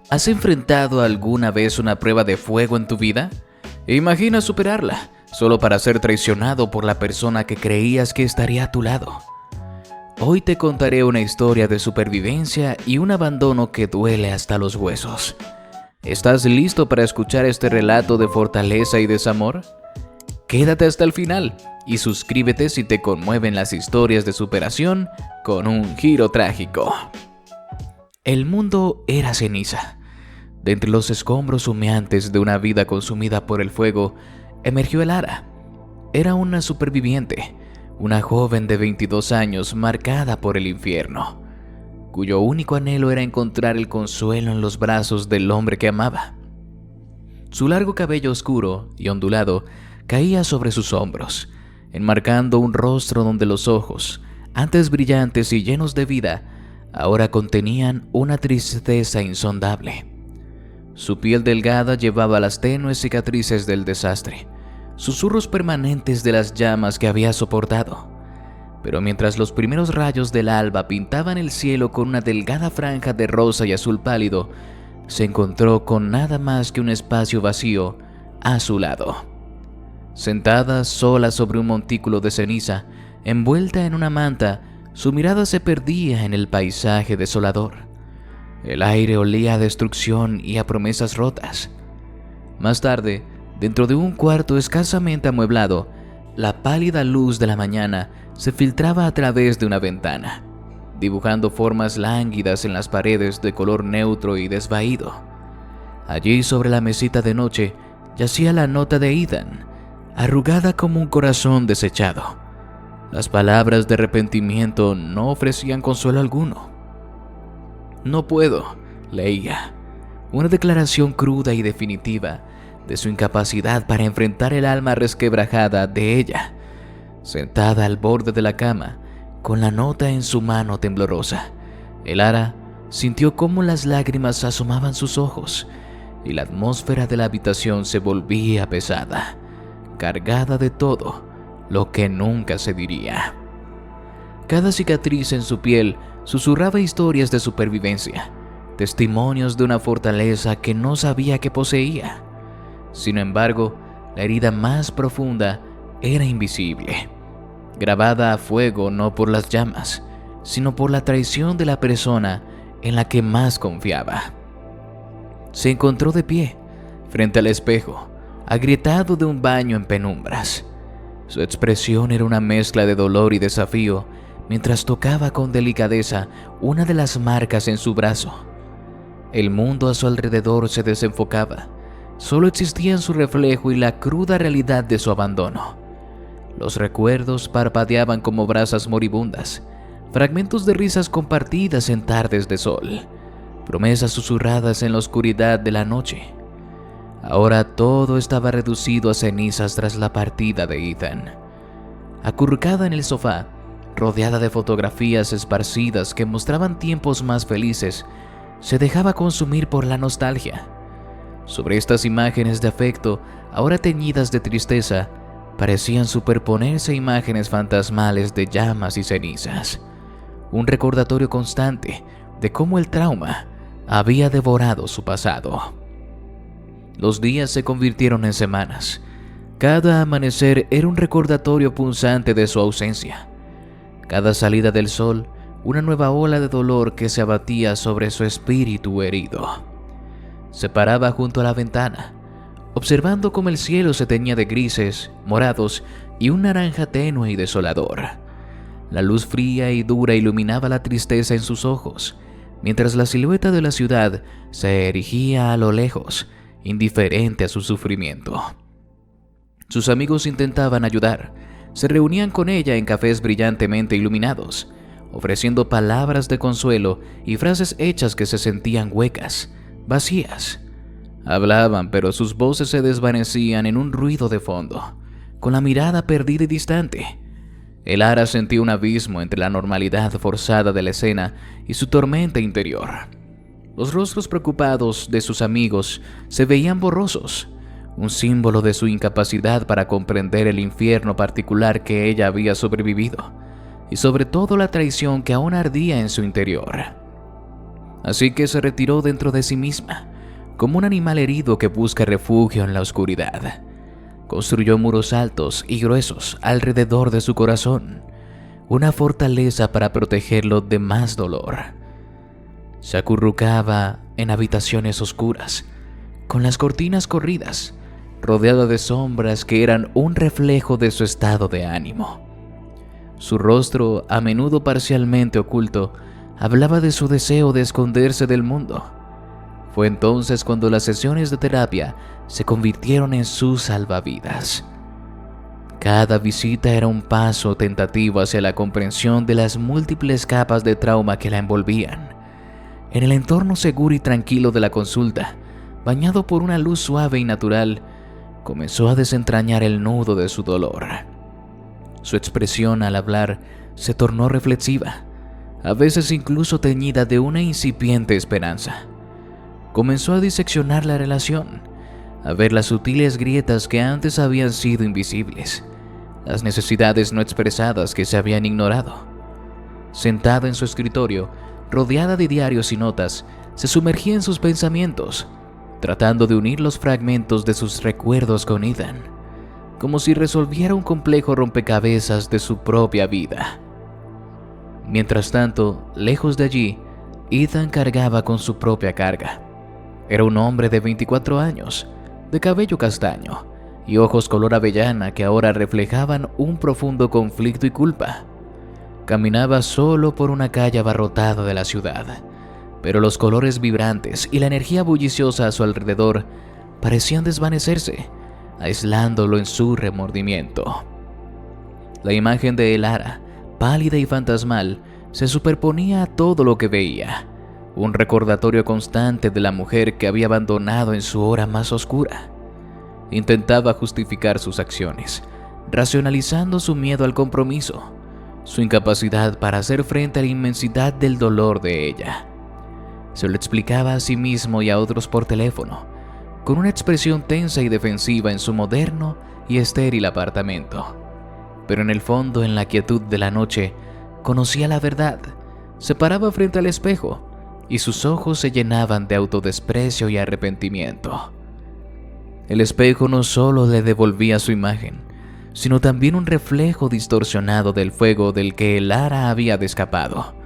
¿Has enfrentado alguna vez una prueba de fuego en tu vida? Imagina superarla, solo para ser traicionado por la persona que creías que estaría a tu lado. Hoy te contaré una historia de supervivencia y un abandono que duele hasta los huesos. ¿Estás listo para escuchar este relato de fortaleza y desamor? Quédate hasta el final y suscríbete si te conmueven las historias de superación con un giro trágico. El mundo era ceniza. De entre los escombros humeantes de una vida consumida por el fuego, emergió Elara. Era una superviviente, una joven de 22 años marcada por el infierno, cuyo único anhelo era encontrar el consuelo en los brazos del hombre que amaba. Su largo cabello oscuro y ondulado caía sobre sus hombros, enmarcando un rostro donde los ojos, antes brillantes y llenos de vida, ahora contenían una tristeza insondable. Su piel delgada llevaba las tenues cicatrices del desastre, susurros permanentes de las llamas que había soportado. Pero mientras los primeros rayos del alba pintaban el cielo con una delgada franja de rosa y azul pálido, se encontró con nada más que un espacio vacío a su lado. Sentada sola sobre un montículo de ceniza, envuelta en una manta, su mirada se perdía en el paisaje desolador. El aire olía a destrucción y a promesas rotas. Más tarde, dentro de un cuarto escasamente amueblado, la pálida luz de la mañana se filtraba a través de una ventana, dibujando formas lánguidas en las paredes de color neutro y desvaído. Allí, sobre la mesita de noche, yacía la nota de Ethan, arrugada como un corazón desechado. Las palabras de arrepentimiento no ofrecían consuelo alguno. «No puedo», leía, una declaración cruda y definitiva de su incapacidad para enfrentar el alma resquebrajada de ella. Sentada al borde de la cama, con la nota en su mano temblorosa, Elara sintió cómo las lágrimas asomaban sus ojos y la atmósfera de la habitación se volvía pesada, cargada de todo lo que nunca se diría. Cada cicatriz en su piel susurraba historias de supervivencia, testimonios de una fortaleza que no sabía que poseía. Sin embargo, la herida más profunda era invisible, grabada a fuego no por las llamas, sino por la traición de la persona en la que más confiaba. Se encontró de pie, frente al espejo, agrietado de un baño en penumbras. Su expresión era una mezcla de dolor y desafío, mientras tocaba con delicadeza una de las marcas en su brazo. El mundo a su alrededor se desenfocaba. Solo existían su reflejo y la cruda realidad de su abandono. Los recuerdos parpadeaban como brasas moribundas, fragmentos de risas compartidas en tardes de sol, promesas susurradas en la oscuridad de la noche. Ahora todo estaba reducido a cenizas tras la partida de Ethan. Acurrucada en el sofá, rodeada de fotografías esparcidas que mostraban tiempos más felices, se dejaba consumir por la nostalgia. Sobre estas imágenes de afecto, ahora teñidas de tristeza, parecían superponerse imágenes fantasmales de llamas y cenizas. Un recordatorio constante de cómo el trauma había devorado su pasado. Los días se convirtieron en semanas. Cada amanecer era un recordatorio punzante de su ausencia. Cada salida del sol, una nueva ola de dolor que se abatía sobre su espíritu herido. Se paraba junto a la ventana, observando cómo el cielo se teñía de grises, morados y un naranja tenue y desolador. La luz fría y dura iluminaba la tristeza en sus ojos, mientras la silueta de la ciudad se erigía a lo lejos, indiferente a su sufrimiento. Sus amigos intentaban ayudar. Se reunían con ella en cafés brillantemente iluminados, ofreciendo palabras de consuelo y frases hechas que se sentían huecas, vacías. Hablaban, pero sus voces se desvanecían en un ruido de fondo, con la mirada perdida y distante. Elara sentía un abismo entre la normalidad forzada de la escena y su tormenta interior. Los rostros preocupados de sus amigos se veían borrosos, un símbolo de su incapacidad para comprender el infierno particular que ella había sobrevivido, y sobre todo la traición que aún ardía en su interior. así que se retiró dentro de sí misma, como un animal herido que busca refugio en la oscuridad. Construyó muros altos y gruesos alrededor de su corazón, una fortaleza para protegerlo de más dolor. Se acurrucaba en habitaciones oscuras, con las cortinas corridas, rodeada de sombras que eran un reflejo de su estado de ánimo. Su rostro, a menudo parcialmente oculto, hablaba de su deseo de esconderse del mundo. Fue entonces cuando las sesiones de terapia se convirtieron en sus salvavidas. Cada visita era un paso tentativo hacia la comprensión de las múltiples capas de trauma que la envolvían. En el entorno seguro y tranquilo de la consulta, bañado por una luz suave y natural, comenzó a desentrañar el nudo de su dolor. Su expresión al hablar se tornó reflexiva, a veces incluso teñida de una incipiente esperanza. Comenzó a diseccionar la relación, a ver las sutiles grietas que antes habían sido invisibles, las necesidades no expresadas que se habían ignorado. Sentada en su escritorio, rodeada de diarios y notas, se sumergía en sus pensamientos, tratando de unir los fragmentos de sus recuerdos con Ethan, como si resolviera un complejo rompecabezas de su propia vida. Mientras tanto, lejos de allí, Ethan cargaba con su propia carga. Era un hombre de 24 años, de cabello castaño y ojos color avellana que ahora reflejaban un profundo conflicto y culpa. Caminaba solo por una calle abarrotada de la ciudad, pero los colores vibrantes y la energía bulliciosa a su alrededor parecían desvanecerse, aislándolo en su remordimiento. La imagen de Elara, pálida y fantasmal, se superponía a todo lo que veía, un recordatorio constante de la mujer que había abandonado en su hora más oscura. Intentaba justificar sus acciones, racionalizando su miedo al compromiso, su incapacidad para hacer frente a la inmensidad del dolor de ella. Se lo explicaba a sí mismo y a otros por teléfono, con una expresión tensa y defensiva en su moderno y estéril apartamento. Pero en el fondo, en la quietud de la noche, conocía la verdad. Se paraba frente al espejo y sus ojos se llenaban de autodesprecio y arrepentimiento. El espejo no solo le devolvía su imagen, sino también un reflejo distorsionado del fuego del que Elara había escapado.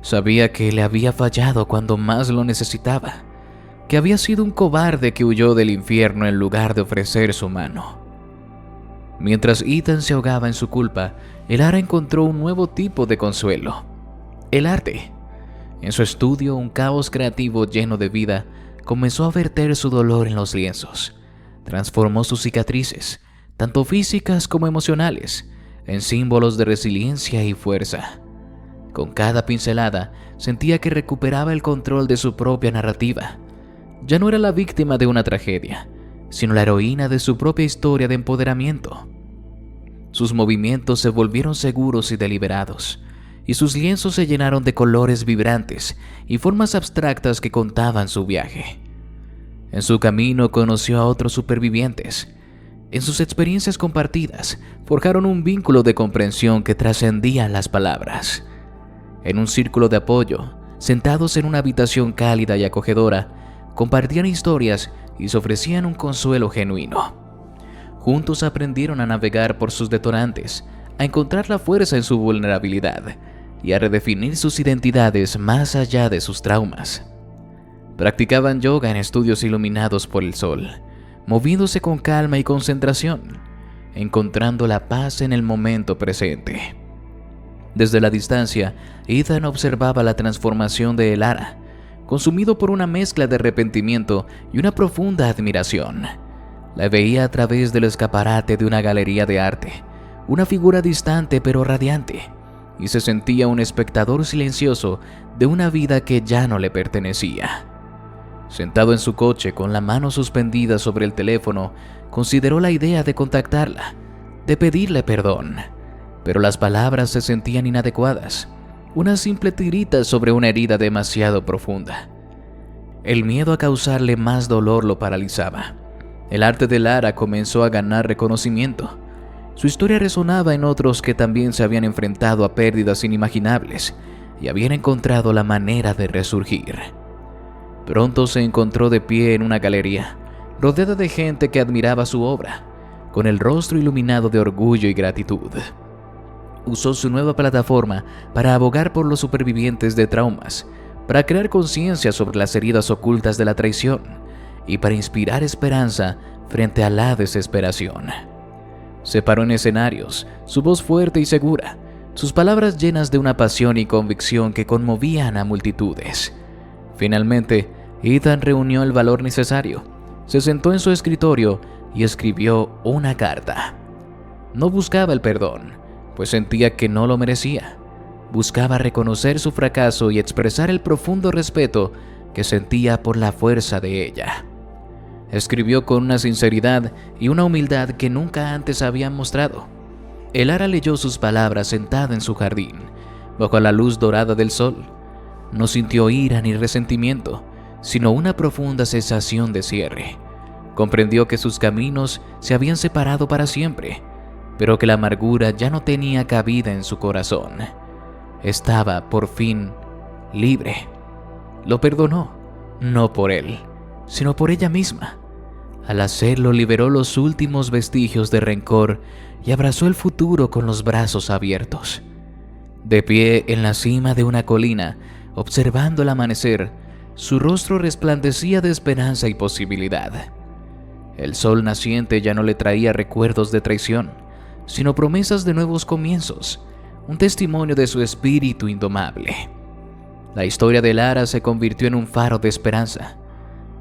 Sabía que le había fallado cuando más lo necesitaba, que había sido un cobarde que huyó del infierno en lugar de ofrecer su mano. Mientras Ethan se ahogaba en su culpa, Elara encontró un nuevo tipo de consuelo: el arte. En su estudio, un caos creativo lleno de vida comenzó a verter su dolor en los lienzos. Transformó sus cicatrices, tanto físicas como emocionales, en símbolos de resiliencia y fuerza. Con cada pincelada, sentía que recuperaba el control de su propia narrativa. Ya no era la víctima de una tragedia, sino la heroína de su propia historia de empoderamiento. Sus movimientos se volvieron seguros y deliberados, y sus lienzos se llenaron de colores vibrantes y formas abstractas que contaban su viaje. En su camino conoció a otros supervivientes. En sus experiencias compartidas, forjaron un vínculo de comprensión que trascendía las palabras. En un círculo de apoyo, sentados en una habitación cálida y acogedora, compartían historias y se ofrecían un consuelo genuino. Juntos aprendieron a navegar por sus detonantes, a encontrar la fuerza en su vulnerabilidad y a redefinir sus identidades más allá de sus traumas. Practicaban yoga en estudios iluminados por el sol, moviéndose con calma y concentración, encontrando la paz en el momento presente. Desde la distancia, Ethan observaba la transformación de Elara, consumido por una mezcla de arrepentimiento y una profunda admiración. La veía a través del escaparate de una galería de arte, una figura distante pero radiante, y se sentía un espectador silencioso de una vida que ya no le pertenecía. Sentado en su coche con la mano suspendida sobre el teléfono, consideró la idea de contactarla, de pedirle perdón, pero las palabras se sentían inadecuadas, una simple tirita sobre una herida demasiado profunda. El miedo a causarle más dolor lo paralizaba. El arte de Lara comenzó a ganar reconocimiento. Su historia resonaba en otros que también se habían enfrentado a pérdidas inimaginables, y habían encontrado la manera de resurgir. Pronto se encontró de pie en una galería, rodeada de gente que admiraba su obra, con el rostro iluminado de orgullo y gratitud. Usó su nueva plataforma para abogar por los supervivientes de traumas, para crear conciencia sobre las heridas ocultas de la traición y para inspirar esperanza frente a la desesperación. Se paró en escenarios, su voz fuerte y segura, sus palabras llenas de una pasión y convicción que conmovían a multitudes. Finalmente, Ethan reunió el valor necesario, se sentó en su escritorio y escribió una carta. No buscaba el perdón, pues sentía que no lo merecía. Buscaba reconocer su fracaso y expresar el profundo respeto que sentía por la fuerza de ella. Escribió con una sinceridad y una humildad que nunca antes había mostrado. Elara leyó sus palabras sentada en su jardín, bajo la luz dorada del sol. No sintió ira ni resentimiento, sino una profunda sensación de cierre. Comprendió que sus caminos se habían separado para siempre, pero que la amargura ya no tenía cabida en su corazón. Estaba, por fin, libre. Lo perdonó, no por él, sino por ella misma. Al hacerlo, liberó los últimos vestigios de rencor y abrazó el futuro con los brazos abiertos. De pie en la cima de una colina, observando el amanecer, su rostro resplandecía de esperanza y posibilidad. El sol naciente ya no le traía recuerdos de traición, sino promesas de nuevos comienzos, un testimonio de su espíritu indomable. La historia de Lara se convirtió en un faro de esperanza.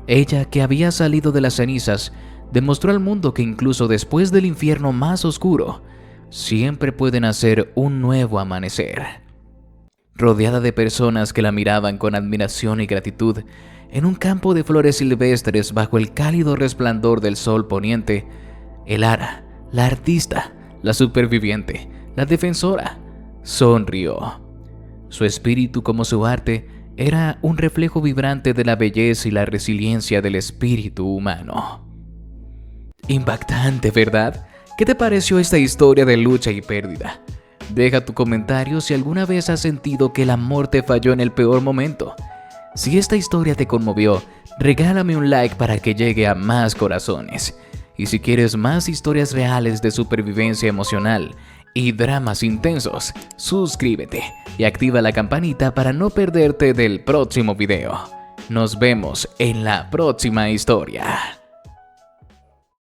Ella, que había salido de las cenizas, demostró al mundo que incluso después del infierno más oscuro, siempre puede nacer un nuevo amanecer. Rodeada de personas que la miraban con admiración y gratitud, en un campo de flores silvestres bajo el cálido resplandor del sol poniente, Elara, la artista, la superviviente, la defensora, sonrió. Su espíritu, como su arte, era un reflejo vibrante de la belleza y la resiliencia del espíritu humano. Impactante, ¿verdad? ¿Qué te pareció esta historia de lucha y pérdida? Deja tu comentario si alguna vez has sentido que el amor te falló en el peor momento. Si esta historia te conmovió, regálame un like para que llegue a más corazones. Y si quieres más historias reales de supervivencia emocional y dramas intensos, suscríbete y activa la campanita para no perderte del próximo video. Nos vemos en la próxima historia.